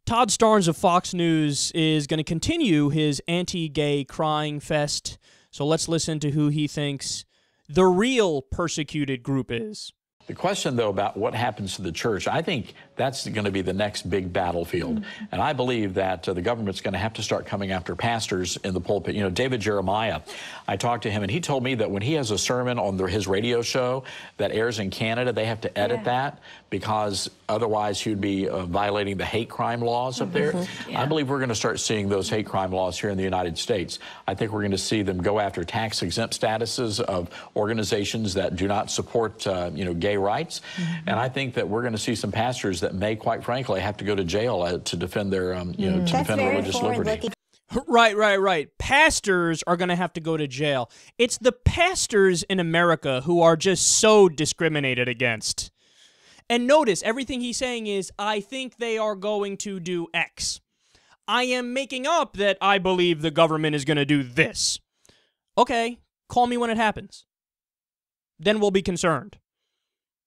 Todd Starnes of Fox News is going to continue his anti-gay crying fest. So let's listen to who he thinks the real persecuted group is. The question, though, about what happens to the church, I think that's going to be the next big battlefield. And I believe that the government's going to have to start coming after pastors in the pulpit. You know, David Jeremiah, I talked to him, and he told me that when he has a sermon on his radio show that airs in Canada, they have to edit that because otherwise he would be violating the hate crime laws up there. I believe we're going to start seeing those hate crime laws here in the United States. I think we're going to see them go after tax-exempt statuses of organizations that do not support, gay rights. And I think that we're going to see some pastors that may, quite frankly, have to go to jail to defend their, to defend religious liberty. Right. Pastors are going to have to go to jail. It's the pastors in America who are just so discriminated against. And notice, everything he's saying is, I think they are going to do X. I am making up that I believe the government is going to do this. Okay, call me when it happens. Then we'll be concerned.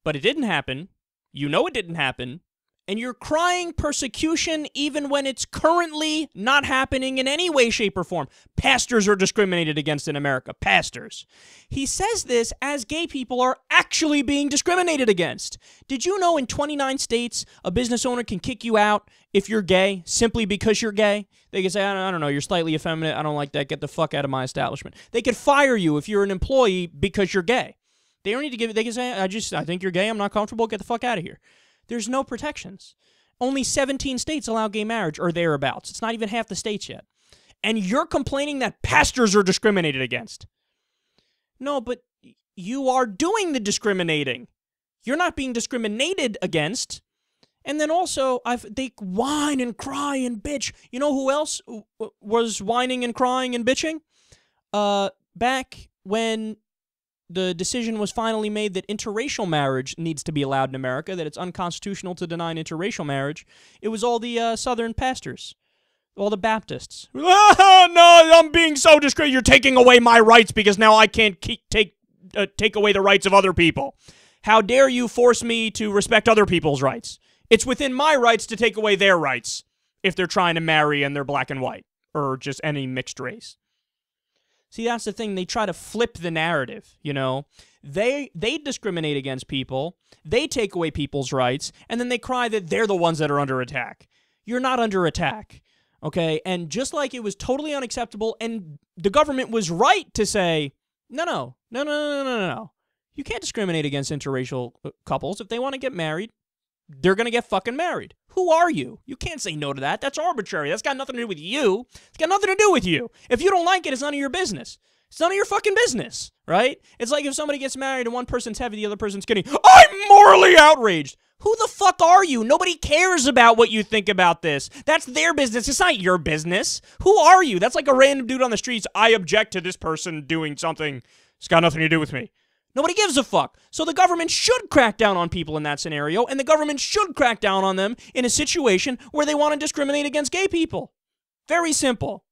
But it didn't happen. You know it didn't happen. And you're crying persecution even when it's currently not happening in any way, shape, or form. Pastors are discriminated against in America. Pastors. He says this as gay people are actually being discriminated against. Did you know in 29 states, a business owner can kick you out if you're gay, simply because you're gay? They can say, I don't know, you're slightly effeminate, I don't like that, get the fuck out of my establishment. They could fire you if you're an employee because you're gay. They don't need to give it, they can say, I think you're gay, I'm not comfortable, get the fuck out of here. There's no protections. Only 17 states allow gay marriage, or thereabouts. It's not even half the states yet. And you're complaining that pastors are discriminated against. No, but you are doing the discriminating. You're not being discriminated against. And then also, they whine and cry and bitch. You know who else was whining and crying and bitching? Back when the decision was finally made that interracial marriage needs to be allowed in America, that it's unconstitutional to deny an interracial marriage, it was all the Southern pastors, all the Baptists. Oh, no, I'm being so discriminated. You're taking away my rights because now I can't take away the rights of other people. How dare you force me to respect other people's rights? It's within my rights to take away their rights if they're trying to marry and they're black and white or just any mixed race. See, that's the thing. They try to flip the narrative, you know. They discriminate against people. They take away people's rights. And then they cry that they're the ones that are under attack. You're not under attack, okay? And just like it was totally unacceptable, and the government was right to say, no. You can't discriminate against interracial couples. If they want to get married, they're going to get fucking married. Who are you? You can't say no to that. That's arbitrary. That's got nothing to do with you. It's got nothing to do with you. If you don't like it, it's none of your business. It's none of your fucking business, right? It's like if somebody gets married and one person's heavy, the other person's skinny. I'm morally outraged. Who the fuck are you? Nobody cares about what you think about this. That's their business. It's not your business. Who are you? That's like a random dude on the streets. I object to this person doing something. It's got nothing to do with me. Nobody gives a fuck. So the government should crack down on people in that scenario, and the government should crack down on them in a situation where they want to discriminate against gay people. Very simple.